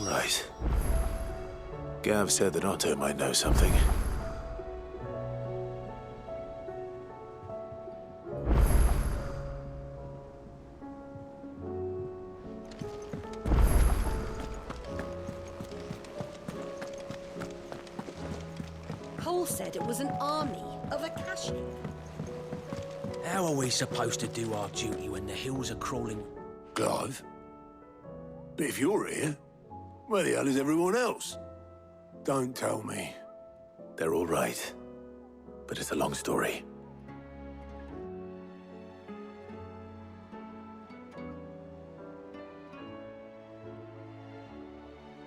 Right. Gav said that Otto might know something. Cole said it was an army of Akashi. How are we supposed to do our duty when the hills are crawling? Clive? But if you're here, where the hell is everyone else? Don't tell me. They're all right. But it's a long story.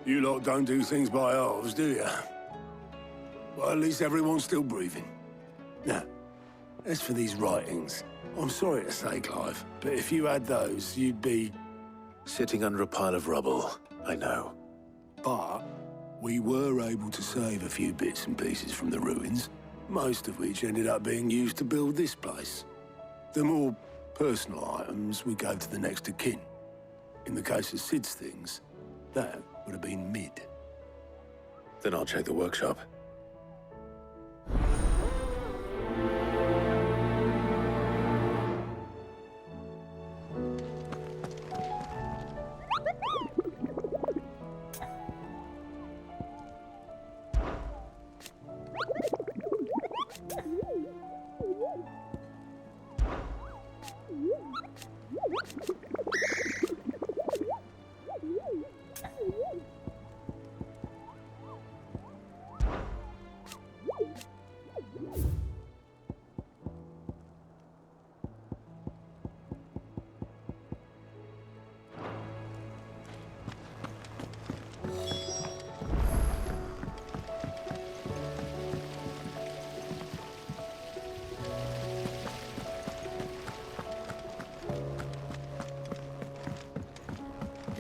You lot don't do things by halves, do you? Well, at least everyone's still breathing. Now, as for these writings, I'm sorry to say, Clive, but if you had those, you'd be... Sitting under a pile of rubble, I know. But we were able to save a few bits and pieces from the ruins, most of which ended up being used to build this place. The more personal items we gave to the next of kin. In the case of Sid's things, that would have been mid. Then I'll check the workshop.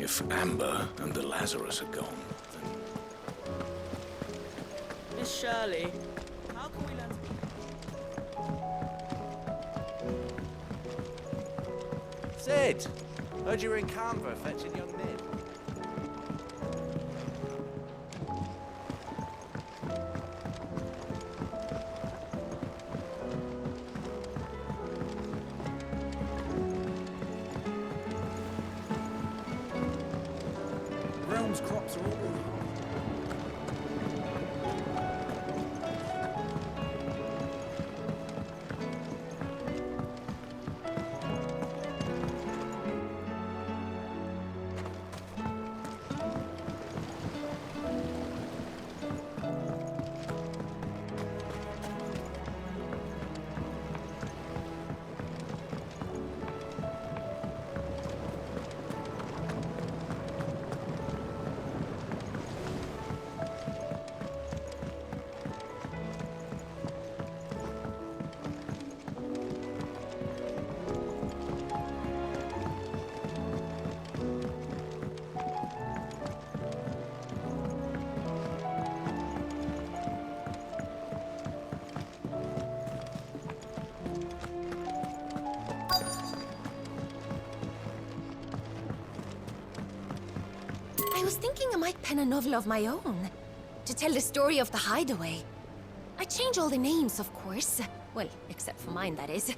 If Amber and the Lazarus are gone, then... Miss Shirley, how can we learn to... Sid! Heard you were in Canberra fetching young Ned. Realm's crops are all gone. I was thinking I might pen a novel of my own, to tell the story of the hideaway. I'd change all the names, of course. Well, except for mine, that is.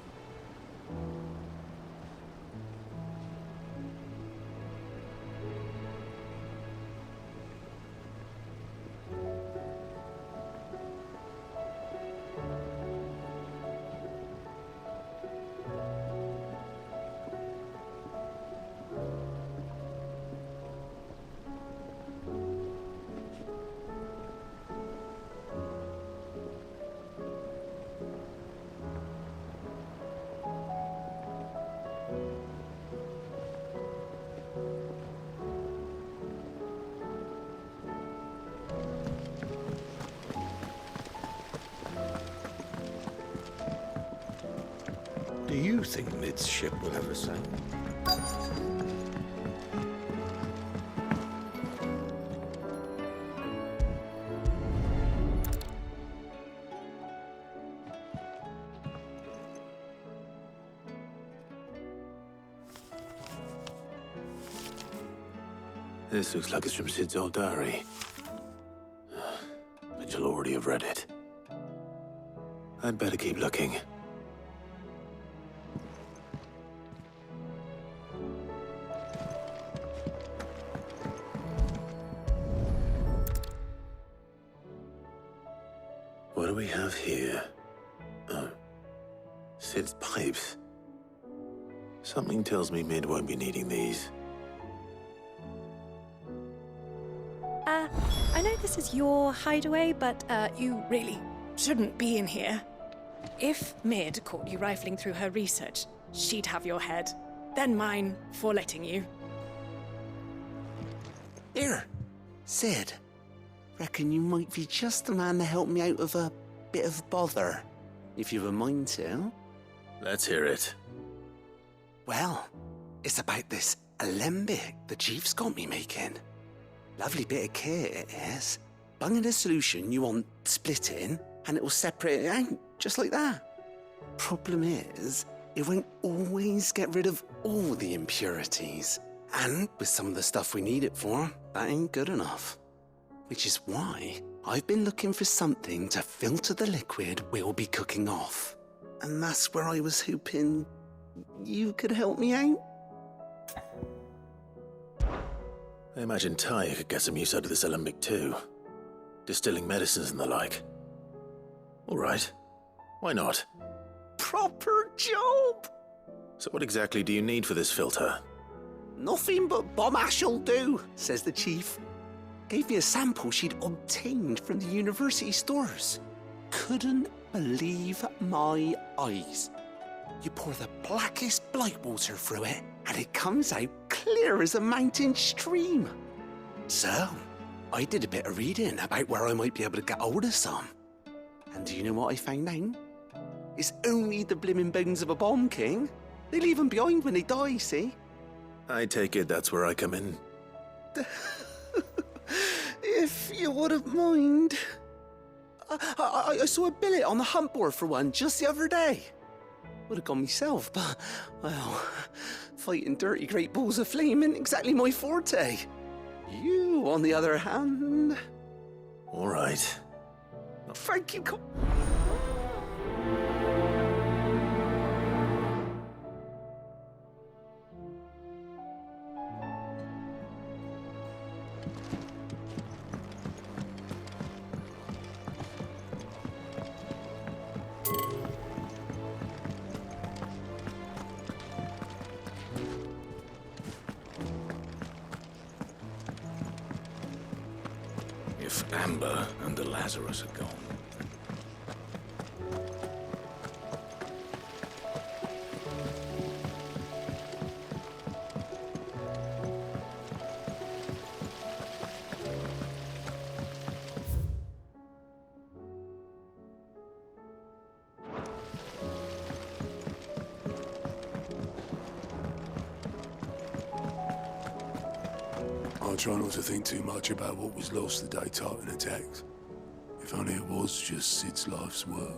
Do you think Mid's ship will ever sail? This looks like it's from Sid's old diary. But you'll already have read it. I'd better keep looking. What do we have here? Oh. Sid's pipes. Something tells me Mid won't be needing these. I know this is your hideaway, but you really shouldn't be in here. If Mid caught you rifling through her research, she'd have your head. Then mine for letting you. Here, Sid. Reckon you might be just the man to help me out of a bit of bother, if you've a mind to. Let's hear it. Well, it's about this alembic the chief's got me making. Lovely bit of kit it is. Bung in a solution you want splitting, and it will separate it out, just like that. Problem is, it won't always get rid of all the impurities. And with some of the stuff we need it for, that ain't good enough. Which is why I've been looking for something to filter the liquid we'll be cooking off. And that's where I was hoping you could help me out. I imagine Ty could get some use out of this alembic too. Distilling medicines and the like. All right. Why not? Proper job! So what exactly do you need for this filter? Nothing but bomb ash'll do, says the chief. Gave me a sample she'd obtained from the university stores. Couldn't believe my eyes. You pour the blackest blight water through it, and it comes out clear as a mountain stream. So, I did a bit of reading about where I might be able to get hold of some. And do you know what I found out? It's only the blimmin' bones of a bomb king. They leave them behind when they die, see? I take it that's where I come in. If you wouldn't mind. I saw a billet on the hunt board for one just the other day. Would have gone myself, but, well, fighting dirty great balls of flame ain't exactly my forte. You, on the other hand... All right. Thank you. If Amber and the Lazarus are gone. I try not to think too much about what was lost the day Titan attacked. If only it was just Sid's life's work.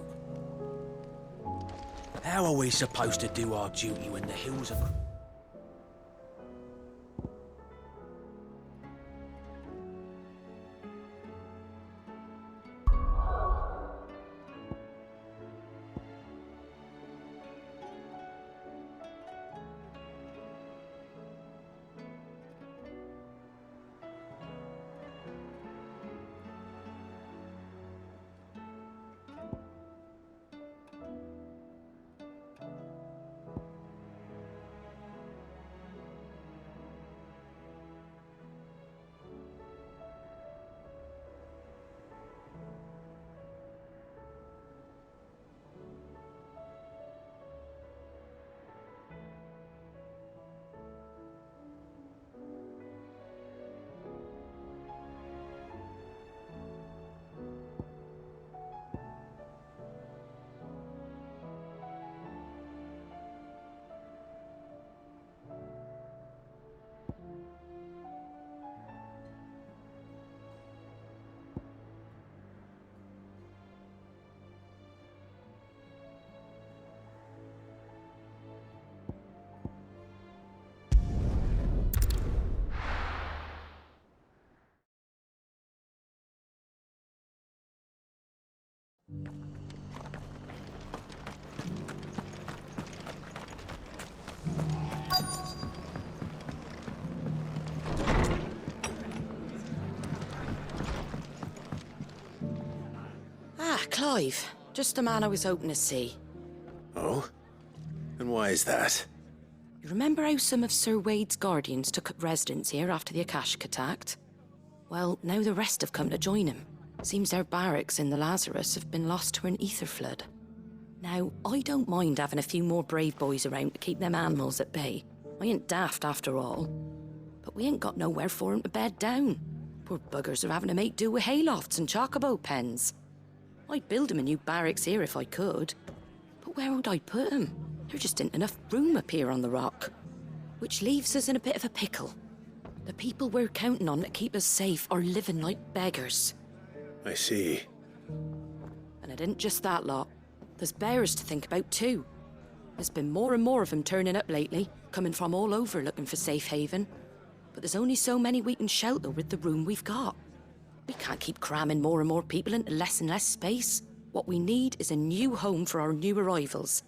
How are we supposed to do our duty when the hills are... Ah, Clive. Just the man I was hoping to see. Oh? And why is that? You remember how some of Sir Wade's guardians took up residence here after the Akashic attacked? Well, now the rest have come to join him. Seems their barracks in the Lazarus have been lost to an aether flood. Now, I don't mind having a few more brave boys around to keep them animals at bay. I ain't daft after all. But we ain't got nowhere for 'em to bed down. Poor buggers are having to make do with haylofts and chocobo pens. I'd build 'em a new barracks here if I could. But where would I put 'em? There just ain't enough room up here on the rock. Which leaves us in a bit of a pickle. The people we're counting on to keep us safe are living like beggars. I see. And it ain't just that lot. There's bears to think about too. There's been more and more of them turning up lately, coming from all over looking for safe haven. But there's only so many we can shelter with the room we've got. We can't keep cramming more and more people into less and less space. What we need is a new home for our new arrivals.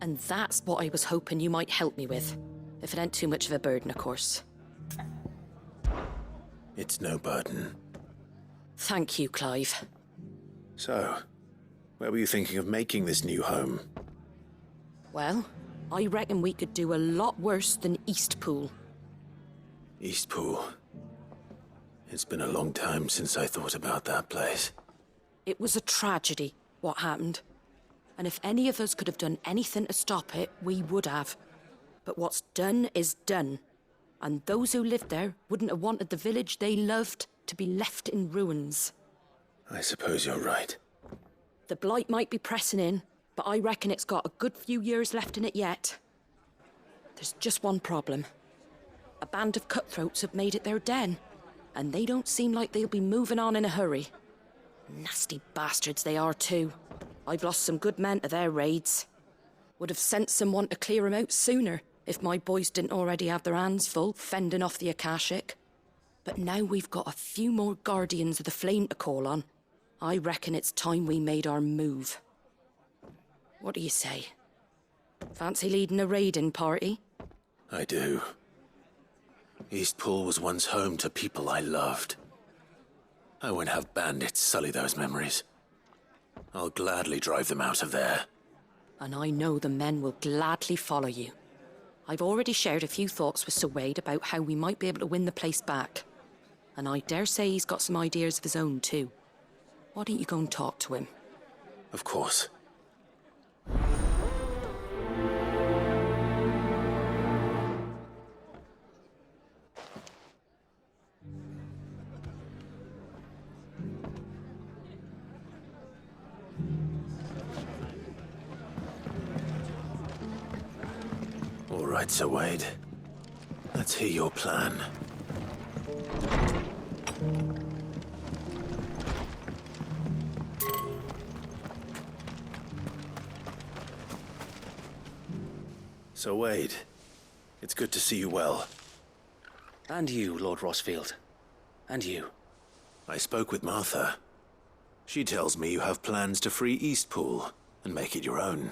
And that's what I was hoping you might help me with. If it ain't too much of a burden, of course. It's no burden. Thank you, Clive. So, where were you thinking of making this new home? Well, I reckon we could do a lot worse than Eastpool. Eastpool. It's been a long time since I thought about that place. It was a tragedy, what happened. And if any of us could have done anything to stop it, we would have. But what's done is done. And those who lived there wouldn't have wanted the village they loved to be left in ruins. I suppose you're right. The blight might be pressing in, but I reckon it's got a good few years left in it yet. There's just one problem. A band of cutthroats have made it their den, and they don't seem like they'll be moving on in a hurry. Nasty bastards they are too. I've lost some good men to their raids. Would have sent someone to clear 'em out sooner if my boys didn't already have their hands full fending off the Akashic. But now we've got a few more guardians of the flame to call on. I reckon it's time we made our move. What do you say? Fancy leading a raiding party? I do. Eastpool was once home to people I loved. I won't have bandits sully those memories. I'll gladly drive them out of there. And I know the men will gladly follow you. I've already shared a few thoughts with Sir Wade about how we might be able to win the place back. And I dare say he's got some ideas of his own too. Why don't you go and talk to him? Of course. All right, Sir Wade. Let's hear your plan. So, Wade, it's good to see you well. And you, Lord Rosfield. And you. I spoke with Martha. She tells me you have plans to free Eastpool and make it your own.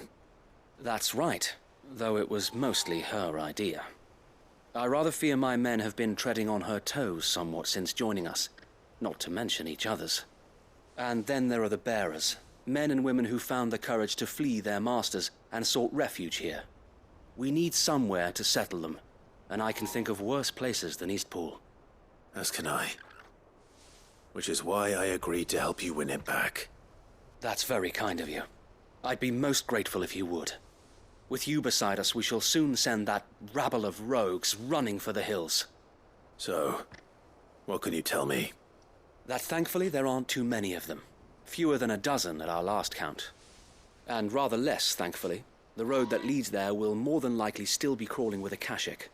That's right, though it was mostly her idea. I rather fear my men have been treading on her toes somewhat since joining us, not to mention each other's. And then there are the bearers, men and women who found the courage to flee their masters and sought refuge here. We need somewhere to settle them, and I can think of worse places than Eastpool. As can I. Which is why I agreed to help you win it back. That's very kind of you. I'd be most grateful if you would. With you beside us, we shall soon send that rabble of rogues running for the hills. So, what can you tell me? That thankfully there aren't too many of them. Fewer than a dozen at our last count. And rather less, thankfully. The road that leads there will more than likely still be crawling with Akashic.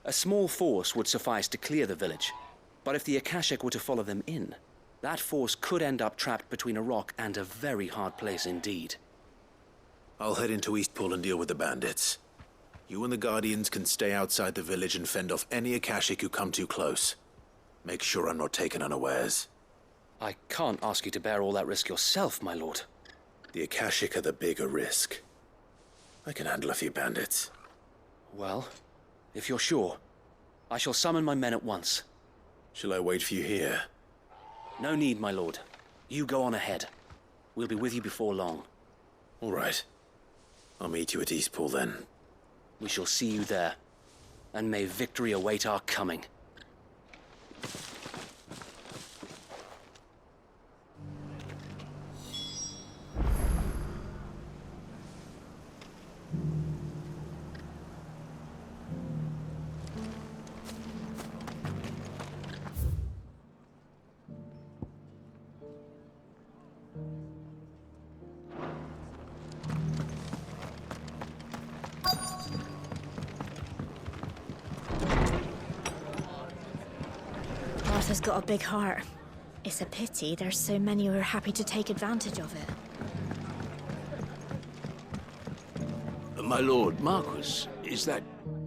A small force would suffice to clear the village, but if the Akashic were to follow them in, that force could end up trapped between a rock and a very hard place indeed. I'll head into Eastpool and deal with the bandits. You and the Guardians can stay outside the village and fend off any Akashic who come too close. Make sure I'm not taken unawares. I can't ask you to bear all that risk yourself, my lord. The Akashic are the bigger risk. I can handle a few bandits. Well, if you're sure, I shall summon my men at once. Shall I wait for you here? No need, my lord. You go on ahead. We'll be with you before long. All right. I'll meet you at Eastpool then. We shall see you there. And may victory await our coming. Arthur's got a big heart. It's a pity there's so many who are happy to take advantage of it. My lord Marquis, is that...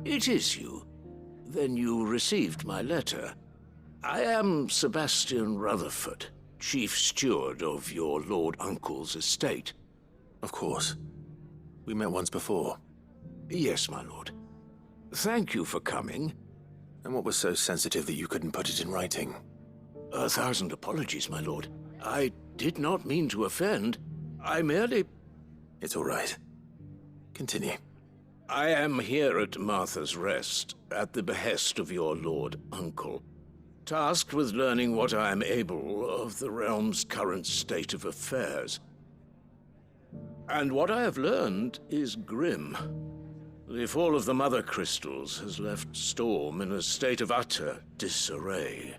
It is you. Then you received my letter. I am Sebastian Rutherford, chief steward of your lord uncle's estate. Of course. We met once before. Yes, my lord. Thank you for coming. And what was so sensitive that you couldn't put it in writing? 1,000 apologies, my lord. I did not mean to offend. I merely... It's all right. Continue. I am here at Martha's Rest, at the behest of your lord uncle, tasked with learning what I am able of the realm's current state of affairs. And what I have learned is grim. The fall of the Mothercrystals has left Storm in a state of utter disarray.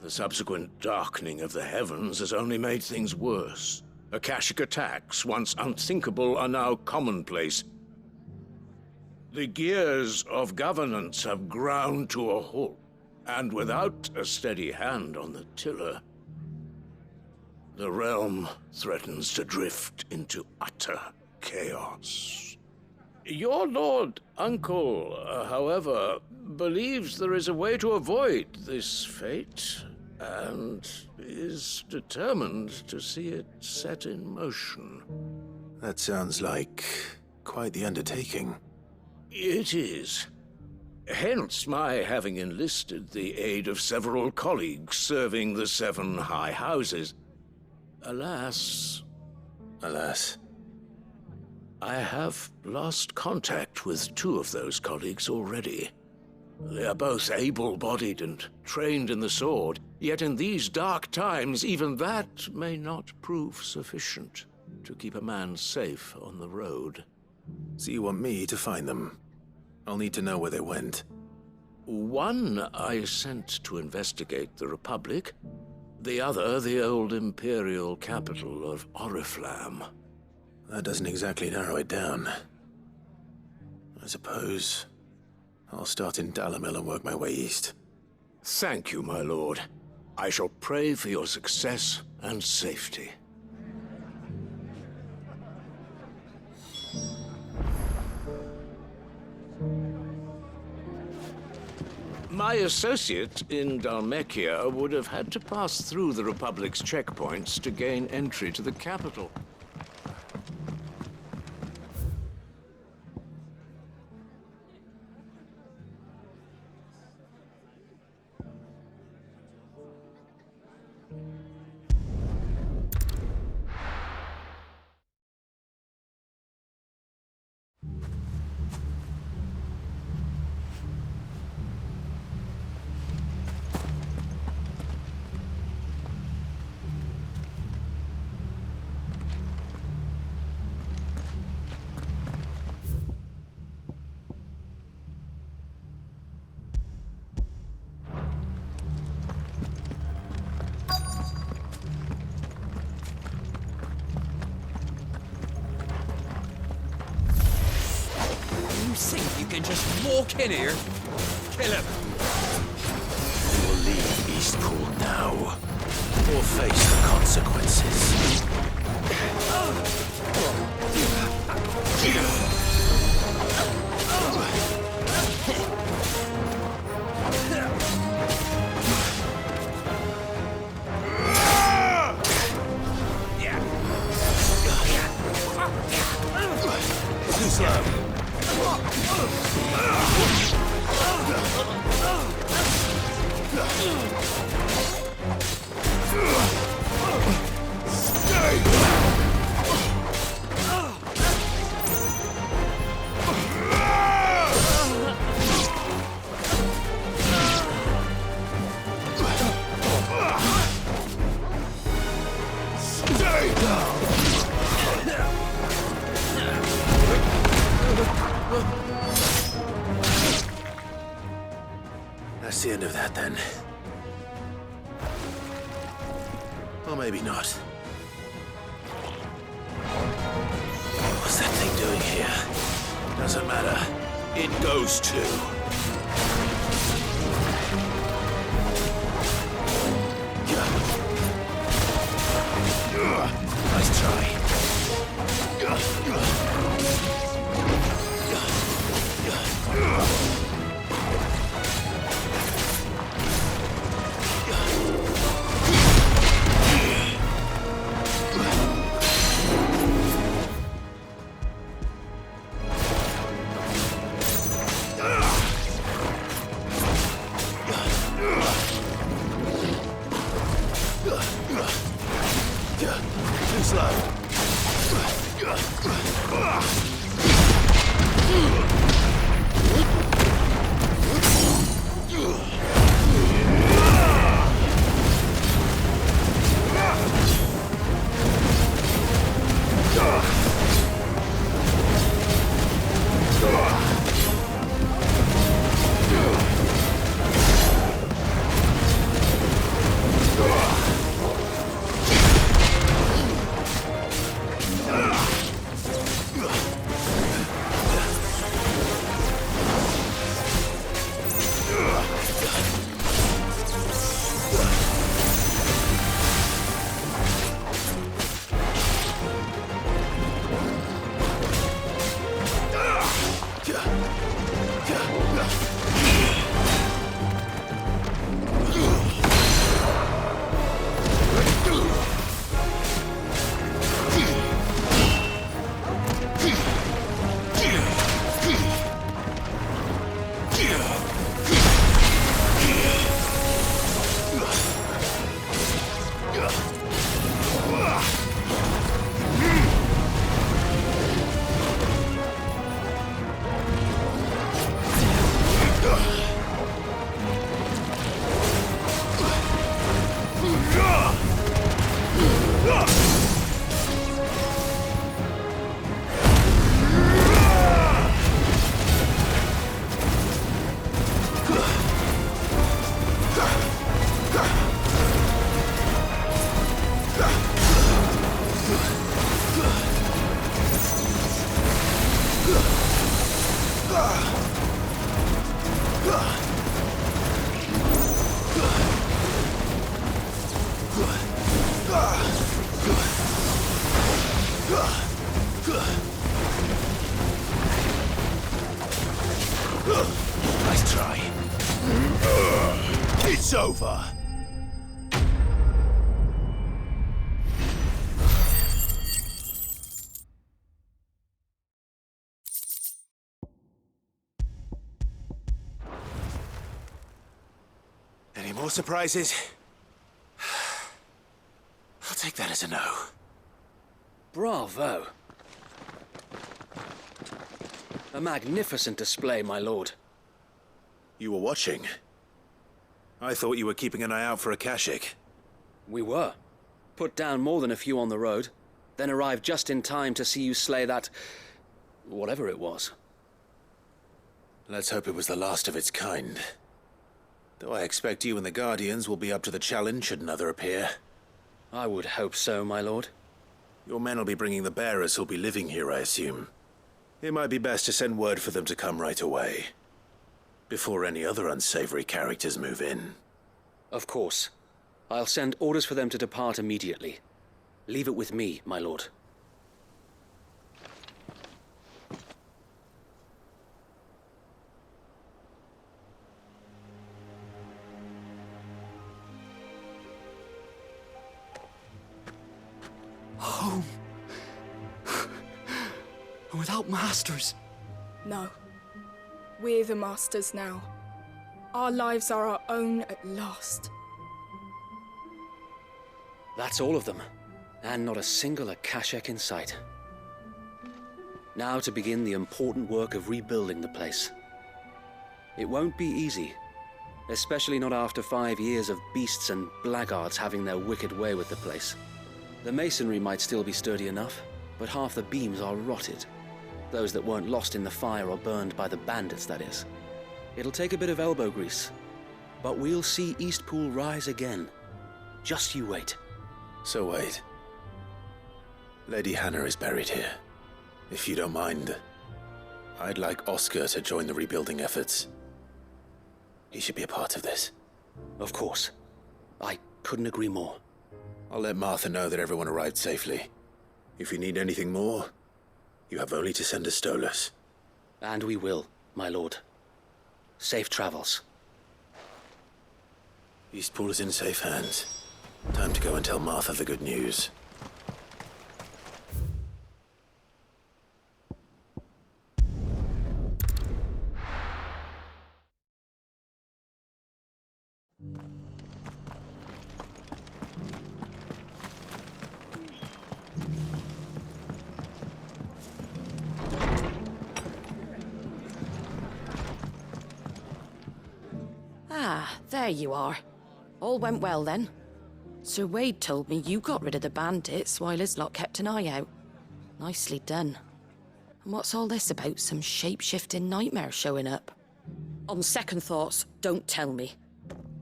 The subsequent darkening of the heavens has only made things worse. Akashic attacks, once unthinkable, are now commonplace. The gears of governance have ground to a halt, and without a steady hand on the tiller, the realm threatens to drift into utter chaos. Your lord uncle, however, believes there is a way to avoid this fate, and is determined to see it set in motion. That sounds like quite the undertaking. It is. Hence my having enlisted the aid of several colleagues serving the 7 high houses. Alas... Alas... I have lost contact with 2 of those colleagues already. They are both able-bodied and trained in the sword, yet in these dark times, even that may not prove sufficient to keep a man safe on the road. So you want me to find them? I'll need to know where they went. One I sent to investigate the Republic, the other the old Imperial capital of Oriflamme. That doesn't exactly narrow it down. I suppose I'll start in Dalamil and work my way east. Thank you, my lord. I shall pray for your success and safety. My associate in Dhalmekia would have had to pass through the Republic's checkpoints to gain entry to the capital. think you can just walk in here, kill him? You will leave Eastpool now, or face the consequences. the end of that, then. Or maybe not. What's that thing doing here? Doesn't matter. It goes too. Nice try. Too slow. Nice try. It's over. Any more surprises? I'll take that as a no. Bravo. A magnificent display, my lord. You were watching? I thought you were keeping an eye out for a Kashik. We were. Put down more than a few on the road, then arrived just in time to see you slay that... whatever it was. Let's hope it was the last of its kind. Though I expect you and the Guardians will be up to the challenge should another appear. I would hope so, my lord. Your men will be bringing the bearers who'll be living here, I assume. It might be best to send word for them to come right away, before any other unsavory characters move in. Of course. I'll send orders for them to depart immediately. Leave it with me, my lord. Home. Without masters. No. We're the masters now. Our lives are our own at last. That's all of them. And not a single Akashek in sight. Now to begin the important work of rebuilding the place. It won't be easy. Especially not after 5 years of beasts and blackguards having their wicked way with the place. The masonry might still be sturdy enough, but half the beams are rotted. Those that weren't lost in the fire or burned by the bandits, that is. It'll take a bit of elbow grease. But we'll see Eastpool rise again. Just you wait. So wait. Lady Hannah is buried here. If you don't mind, I'd like Oscar to join the rebuilding efforts. He should be a part of this. Of course. I couldn't agree more. I'll let Martha know that everyone arrived safely. If you need anything more, you have only to send a Stolas. And we will, my lord. Safe travels. Eastpool is in safe hands. Time to go and tell Martha the good news. Ah, there you are. All went well then. Sir Wade told me you got rid of the bandits while his lot kept an eye out. Nicely done. And what's all this about some shape-shifting nightmare showing up? On second thoughts, don't tell me.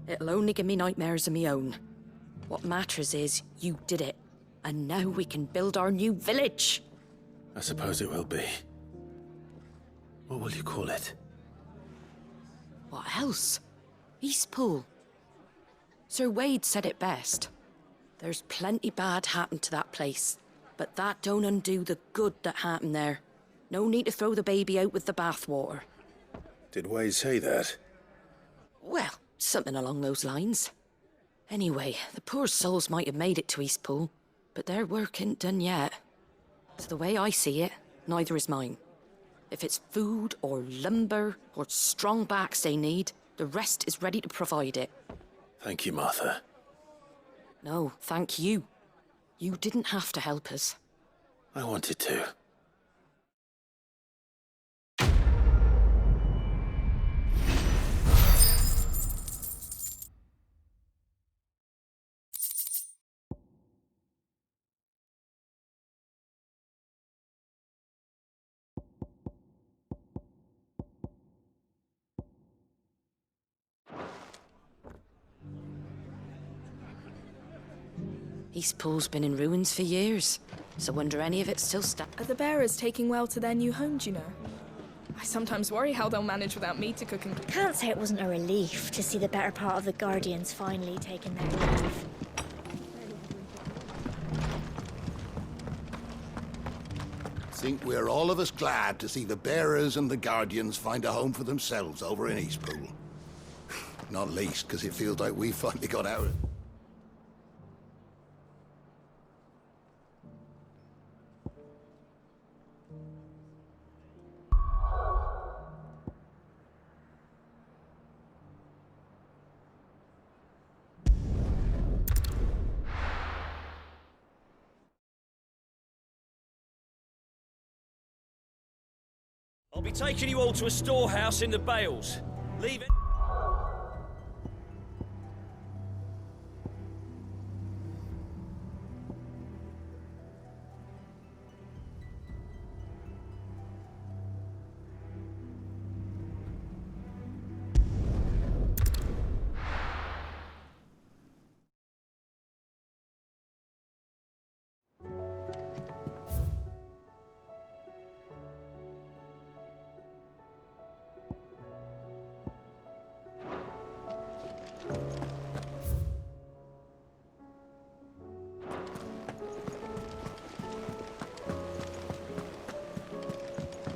It'll only give me nightmares of me own. What matters is you did it. And now we can build our new village. I suppose it will be. What will you call it? What else? Eastpool. Sir Wade said it best. There's plenty bad happened to that place, but that don't undo the good that happened there. No need to throw the baby out with the bathwater. Did Wade say that? Well, something along those lines. Anyway, the poor souls might have made it to Eastpool, but their work ain't done yet. So the way I see it, neither is mine. If it's food or lumber or strong backs they need, the rest is ready to provide it. Thank you, Martha. No, thank you. You didn't have to help us. I wanted to. Eastpool's been in ruins for years, so wonder any of it still Are the bearers taking well to their new home, do you know? I sometimes worry how they'll manage without me to cook and... Can't say it wasn't a relief to see the better part of the Guardians finally taking their leave. Think we're all of us glad to see the bearers and the Guardians find a home for themselves over in Eastpool. Not least because it feels like we finally got out of it. I'll be taking you all to a storehouse in the Bales. Leave it.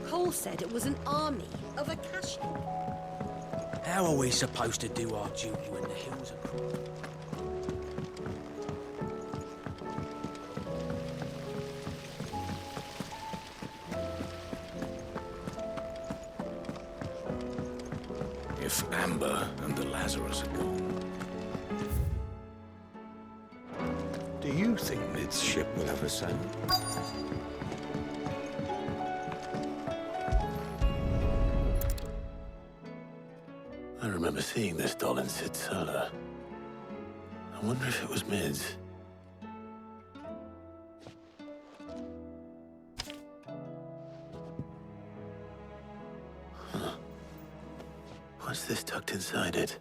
Cole said it was an army of Akashi. How are we supposed to do our duty when the hills are crawling? If Amber and the Lazarus are gone, do you think Mid's ship will ever sail? I remember seeing this doll in Sid Solar. I wonder if it was Mid's. Huh. What's this tucked inside it?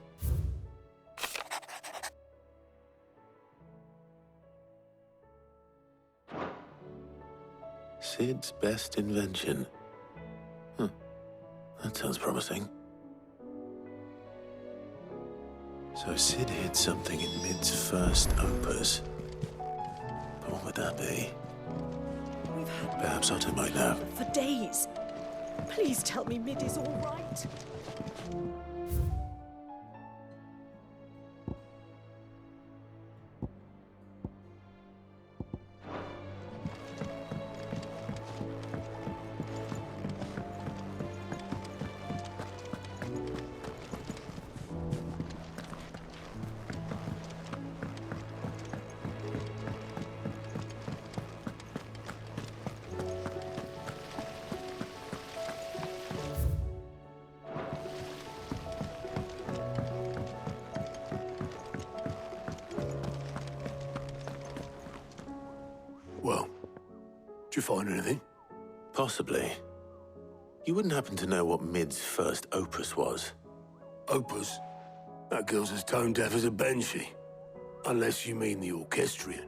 Sid's best invention. That sounds promising. So Sid hid something in Mid's first opus. But what would that be? We've had Perhaps Otto might know. for days. Please tell me Mid is all right. Well, did you find anything? Possibly. You wouldn't happen to know what Mid's first opus was? Opus? That girl's as tone deaf as a banshee. Unless you mean the orchestrion.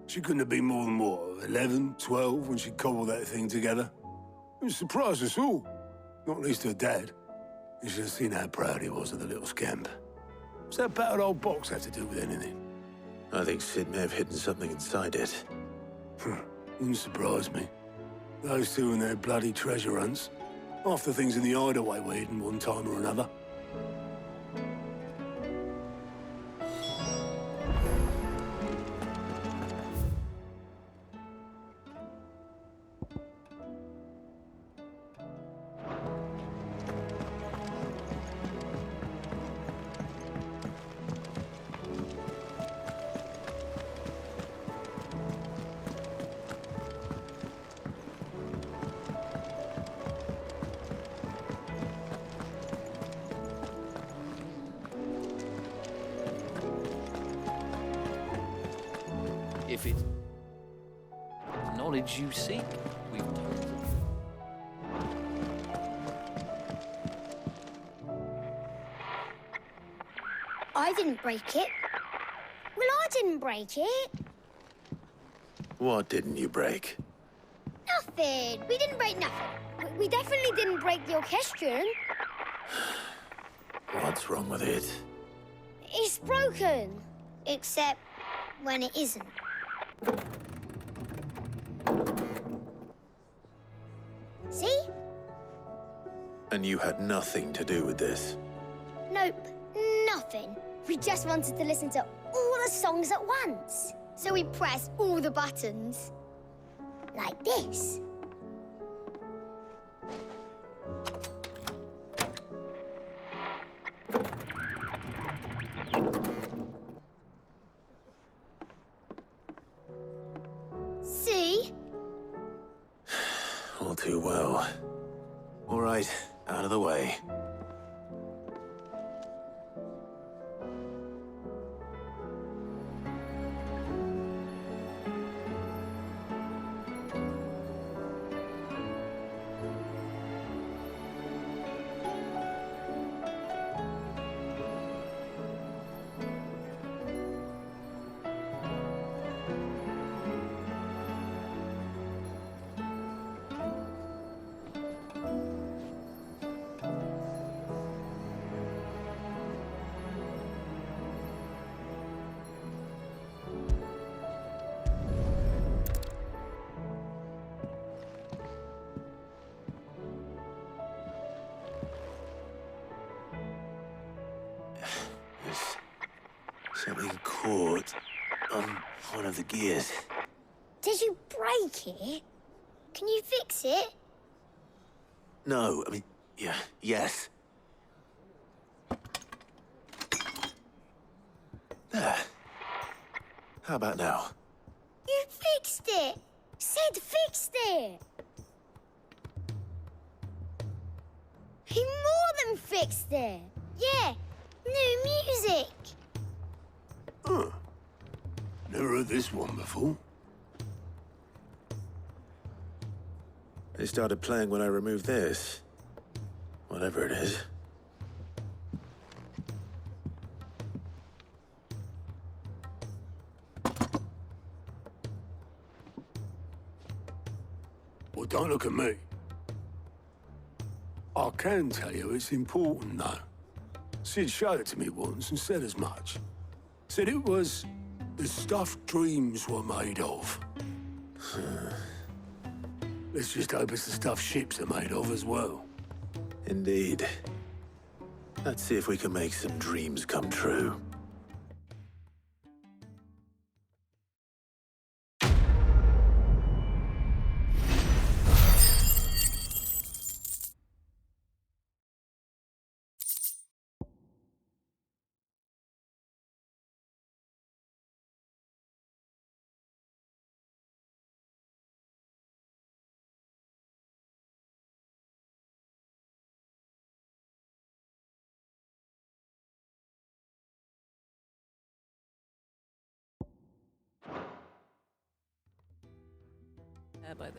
She couldn't have been more than, what, 11, 12 when she cobbled that thing together? It surprised us all. Not least her dad. You should have seen how proud he was of the little scamp. What's that battered old box have to do with anything? I think Sid may have hidden something inside it. Wouldn't surprise me. Those two and their bloody treasure hunts. Half the things in the hideaway were hidden one time or another. If it's knowledge you seek, we've told them. I didn't break it. Well, I didn't break it. What didn't you break? Nothing. We didn't break nothing. We definitely didn't break the orchestrion. What's wrong with it? It's broken. Except when it isn't. See? And you had nothing to do with this? Nope, nothing. We just wanted to listen to all the songs at once. So we pressed all the buttons. Like this. See? All too well. All right, out of the way. Something caught on one of the gears. Did you break it? Can you fix it? No, I mean, yes. There. How about now? You fixed it! Sid fixed it! He more than fixed it! Yeah, new music! Huh. Never heard this one before. They started playing when I removed this. Whatever it is. don't look at me. I can tell you it's important, though. Sid showed it to me once and said as much. Said it was the stuff dreams were made of. Let's just hope it's the stuff ships are made of as well. Indeed. Let's see if we can make some dreams come true. By the...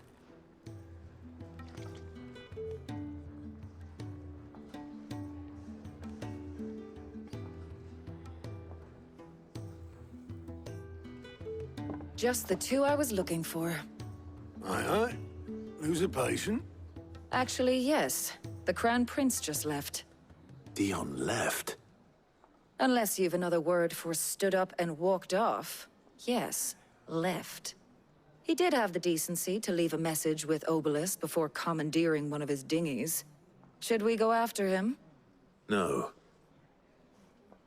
Just the two I was looking for. Aye. Who's a patient? Actually, yes. The Crown Prince just left. Dion left? Unless you've another word for stood up and walked off. Yes, left. He did have the decency to leave a message with Obelisk before commandeering one of his dinghies. Should we go after him? No.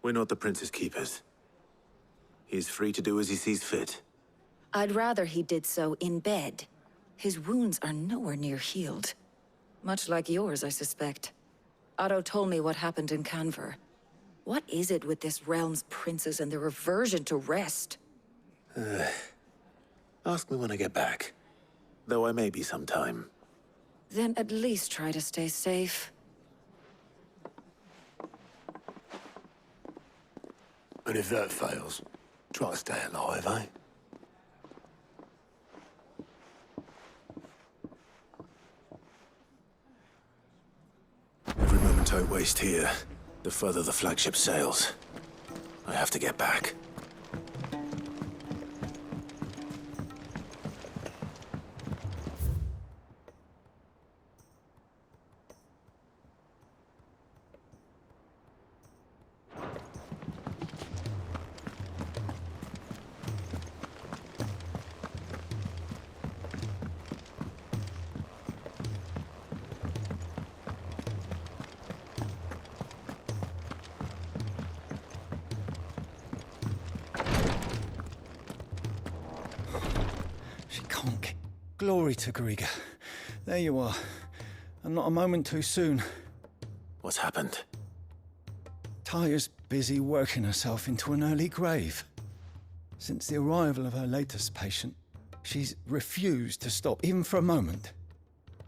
We're not the Prince's keepers. He's free to do as he sees fit. I'd rather he did so in bed. His wounds are nowhere near healed. Much like yours, I suspect. Otto told me what happened in Canver. What is it with this realm's princes and their aversion to rest? Ask me when I get back. Though I may be sometime. Then at least try to stay safe. And if that fails, try to stay alive, eh? Every moment I waste here, the further the flagship sails. I have to get back. Glory to Griga. There you are. And not a moment too soon. What's happened? Taya's busy working herself into an early grave. Since the arrival of her latest patient, she's refused to stop, even for a moment.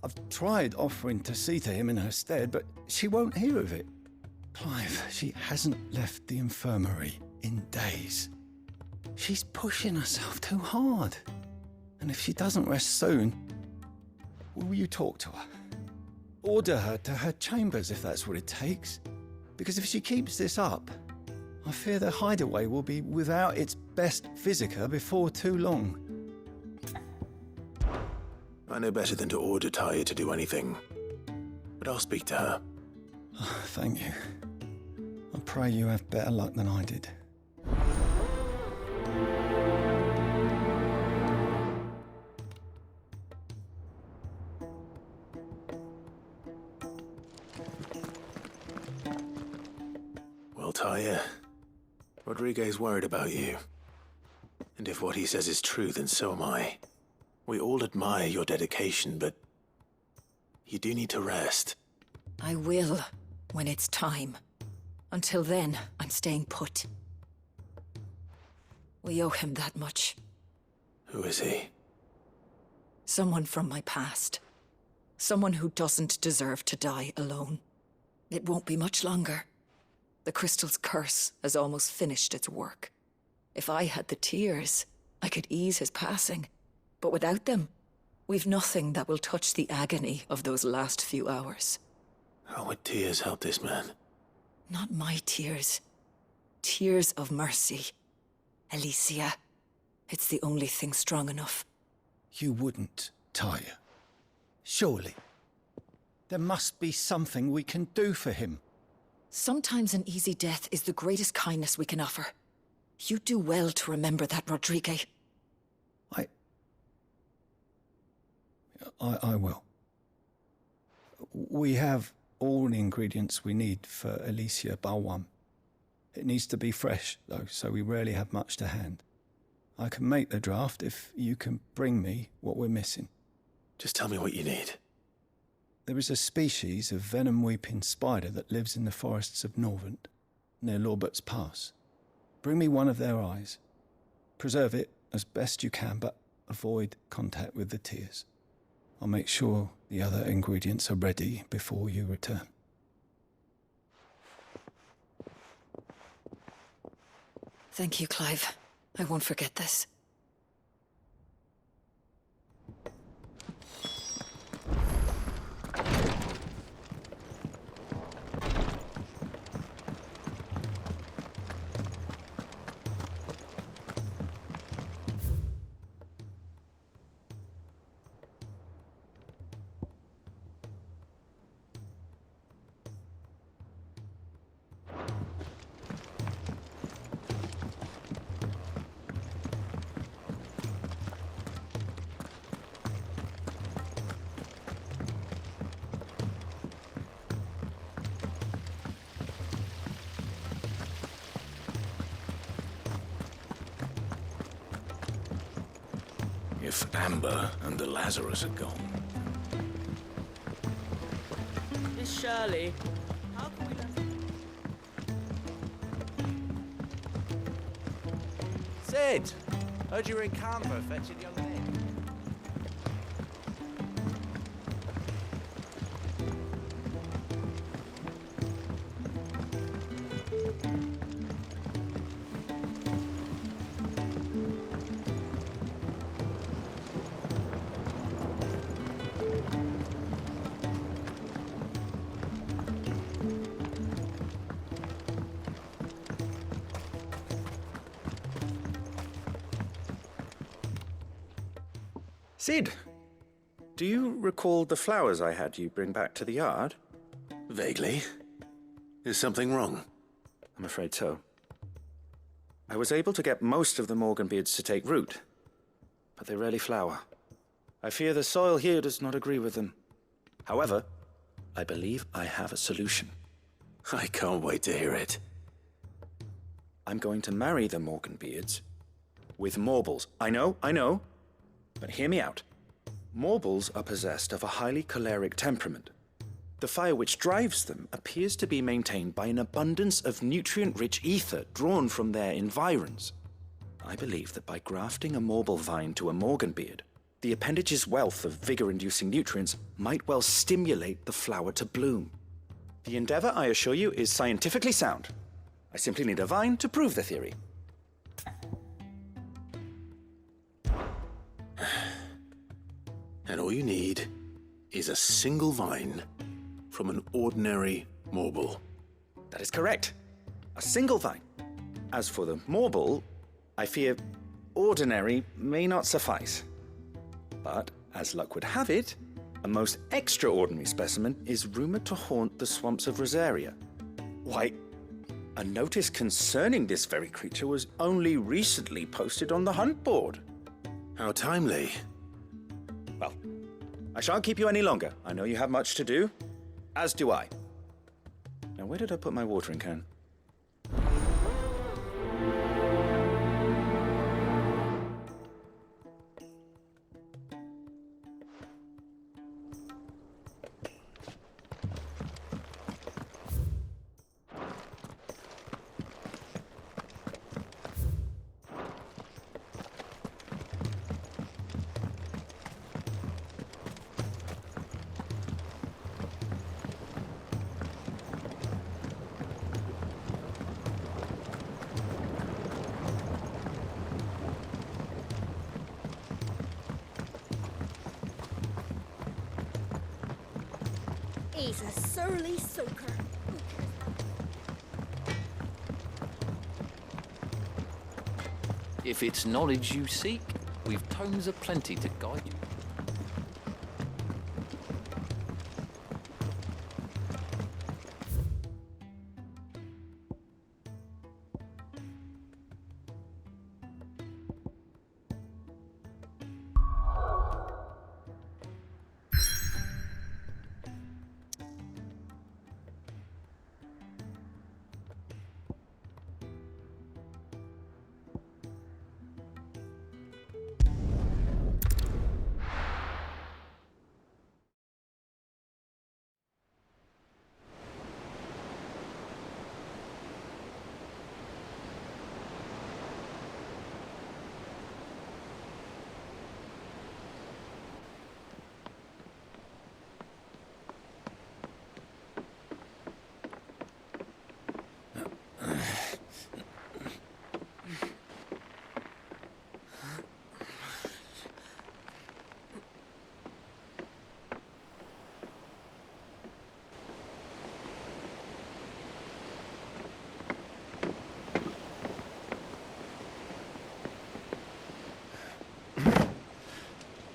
I've tried offering to see to him in her stead, but she won't hear of it. Clive, she hasn't left the infirmary in days. She's pushing herself too hard. And if she doesn't rest soon, will you talk to her? Order her to her chambers if that's what it takes. Because if she keeps this up, I fear the hideaway will be without its best physica before too long. I know better than to order Taya to do anything. But I'll speak to her. Oh, thank you. I pray you have better luck than I did. Taya, Rodriguez worried about you. And if what he says is true, then so am I. We all admire your dedication, but you do need to rest. I will, when it's time. Until then, I'm staying put. We owe him that much. Who is he? Someone from my past. Someone who doesn't deserve to die alone. It won't be much longer. The crystal's curse has almost finished its work. If I had the tears, I could ease his passing. But without them, we've nothing that will touch the agony of those last few hours. How would tears help this man? Not my tears. Tears of mercy. Alicia. It's the only thing strong enough. You wouldn't, Taya. Surely. There must be something we can do for him. Sometimes an easy death is the greatest kindness we can offer. You do well to remember that, Rodrigue. I will. We have all the ingredients we need for Alicia Balwam. It needs to be fresh, though, so we rarely have much to hand. I can make the draft if you can bring me what we're missing. Just tell me what you need. There is a species of venom-weeping spider that lives in the forests of Norvent, near Lorbert's Pass. Bring me one of their eyes. Preserve it as best you can, but avoid contact with the tears. I'll make sure the other ingredients are ready before you return. Thank you, Clive. I won't forget this. If Amber and the Lazarus are gone. Miss Shirley, how can we Sid! Heard you were in Canberra fetching young men. Sid, do you recall the flowers I had you bring back to the yard? Vaguely. Is something wrong? I'm afraid so. I was able to get most of the Morganbeards to take root, but they rarely flower. I fear the soil here does not agree with them. However, I believe I have a solution. I can't wait to hear it. I'm going to marry the Morganbeards with Morbles. I know. But hear me out. Morbles are possessed of a highly choleric temperament. The fire which drives them appears to be maintained by an abundance of nutrient-rich ether drawn from their environs. I believe that by grafting a Morble vine to a Morganbeard, the appendage's wealth of vigor-inducing nutrients might well stimulate the flower to bloom. The endeavor, I assure you, is scientifically sound. I simply need a vine to prove the theory. And all you need is a single vine from an ordinary Morble. That is correct. A single vine. As for the Morble, I fear ordinary may not suffice. But, as luck would have it, a most extraordinary specimen is rumored to haunt the swamps of Rosaria. Why, a notice concerning this very creature was only recently posted on the hunt board. How timely. Well, I shan't keep you any longer. I know you have much to do, as do I. Now, where did I put my watering can? He's a surly soaker. If it's knowledge you seek, we've tomes aplenty to guide you.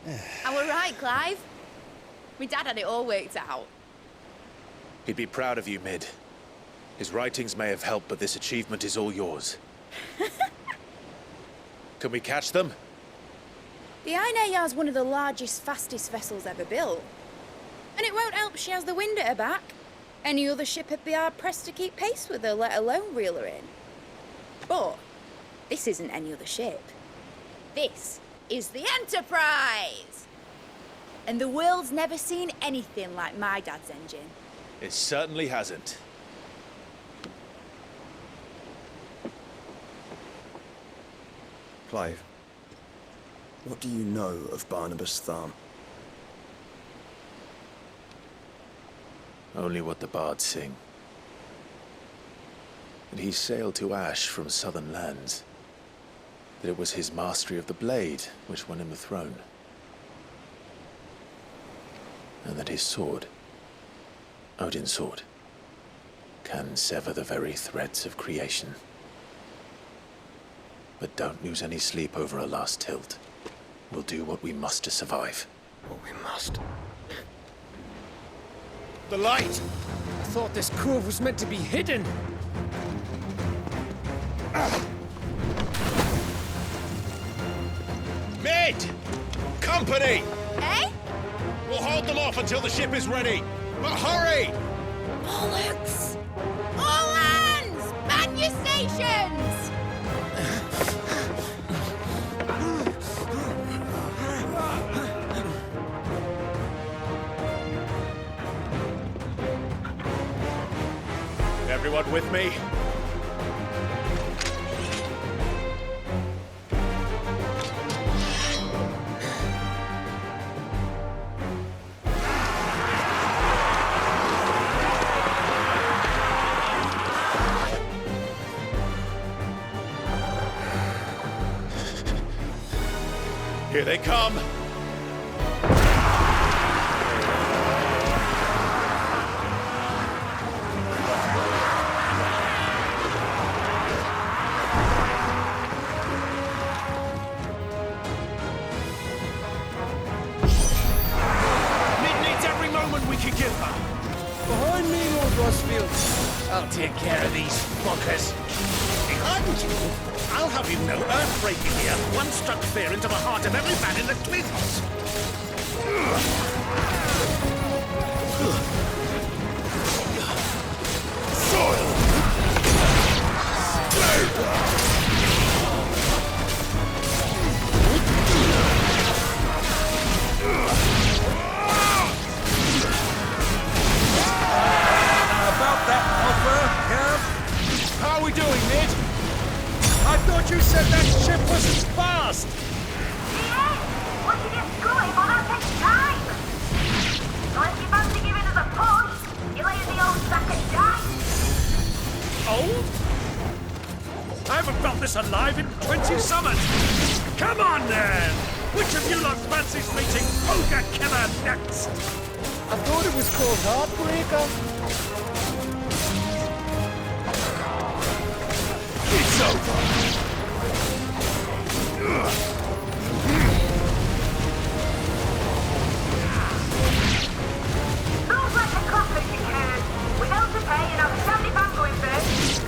I were right, Clive. My dad had it all worked out. He'd be proud of you, Mid. His writings may have helped, but this achievement is all yours. Can we catch them? The Ainayar's one of the largest, fastest vessels ever built. And it won't help she has the wind at her back. Any other ship would be hard-pressed to keep pace with her, let alone reel her in. But this isn't any other ship. This is the Enterprise! And the world's never seen anything like my dad's engine. It certainly hasn't. Clive, what do you know of Barnabas Tharm? Only what the bards sing. That he sailed to Ash from southern lands. That it was his mastery of the blade which won him the throne. And that his sword, Odin's sword, can sever the very threads of creation. But don't lose any sleep over a last tilt. We'll do what we must to survive. What we must. The light! I thought this cove was meant to be hidden. Mid! Company! Eh? We'll hold them off until the ship is ready. But hurry! Bollocks! All hands! Man your stations! Everyone with me? Here they come! Behind me, Lord Rosfield. I'll take care of these fuckers. I'll have you know, earth-breaking here once struck fear into the heart of every man in the Cliffs. How are we doing, Ned? I thought you said that ship wasn't fast! Once you get going, well, that takes time! So if you fancy giving us a push, you lay in the old sack and die. Old? I haven't felt this alive in 20 summers! Come on, then! Which of you lot fancies meeting Ogre Killer next? I thought it was called Heartbreaker. It's over! Sounds like a classic, you can. Without to pay and have 70 pounds going first.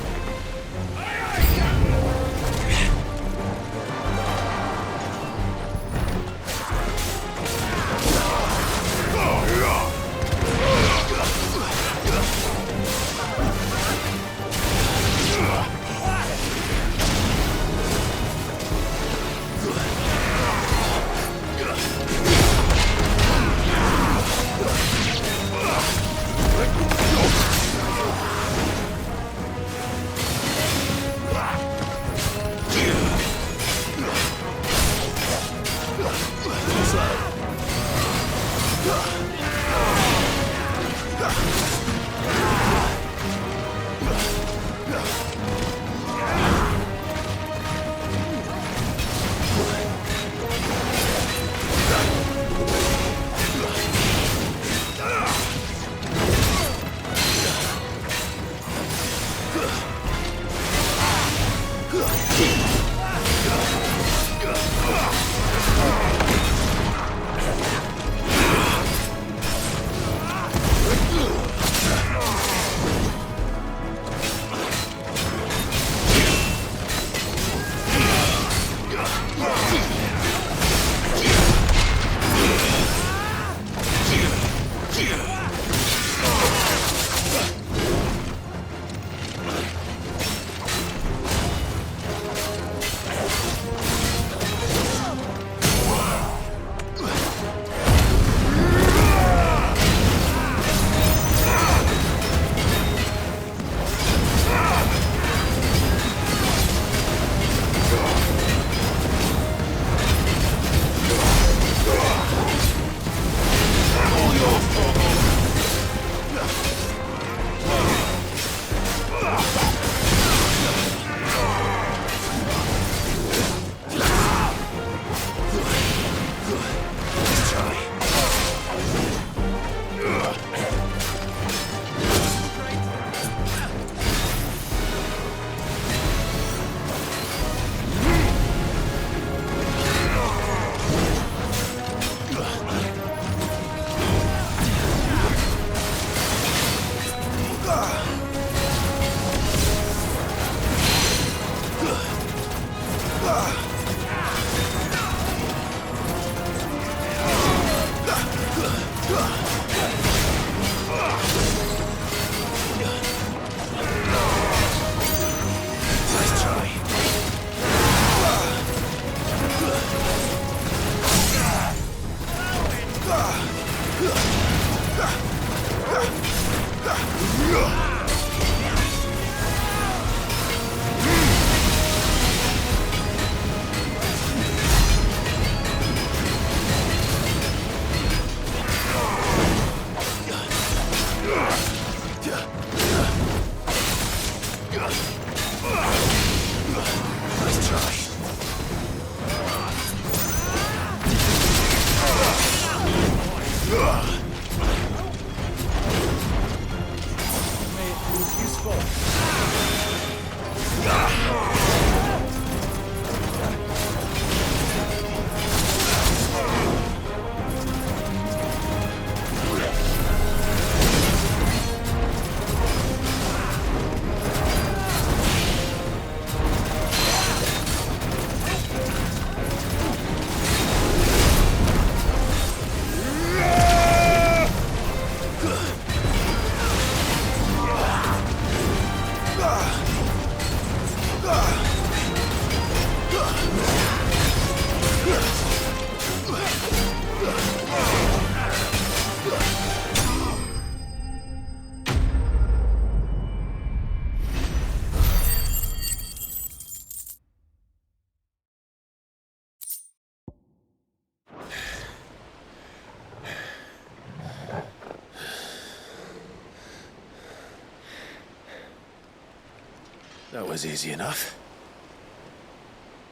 That was easy enough.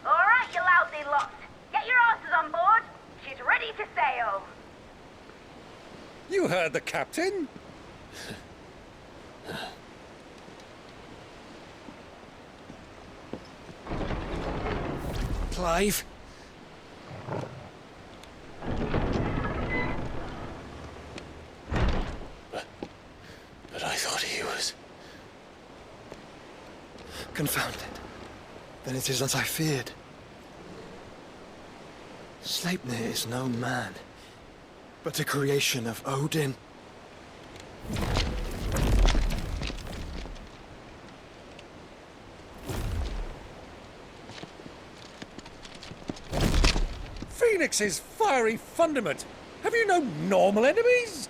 All right, you lousy lot. Get your asses on board. She's ready to sail. You heard the captain. Clive? But I thought he was... Confounded. Then it is as I feared. Sleipnir is no man, but a creation of Odin. Phoenix's fiery fundament. Have you no normal enemies?